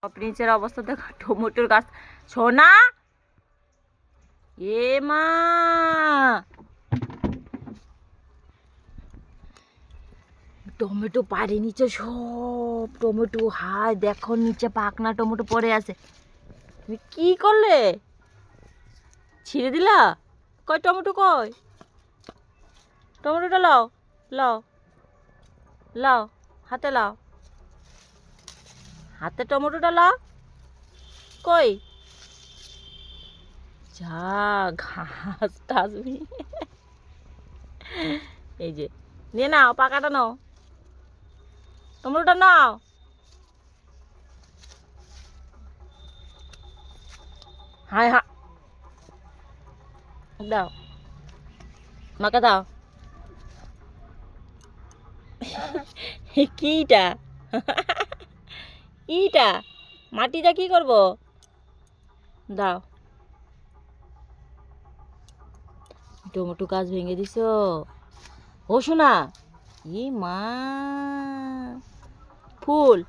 নিচের অবস্থা দেখো, টমেটোর গাছ। সোনা, এ মা, টমেটো পাড়ে নিচে সব টমেটো। হায় দেখো নিচে পাকনা টমেটো পড়ে আছে। তুমি কি করলে? ছিঁড়ে দিলা? কই টমেটো কই? টমেটোটা লাও, লাও, লাও, হাতে লাও, হাতে টমেটোটা লাও। কই যা ঘাস টাস, এই যে নিয়ে নাও, পাকাটা নাও, টমেটোটা নাও। হায় হা, দাও, মাকে দাও। কিটা কিটা মাটিটা কি করব? দাও। টমেটো গাছ ভেঙে দিছ? ও শোনা, ই মা, ফুল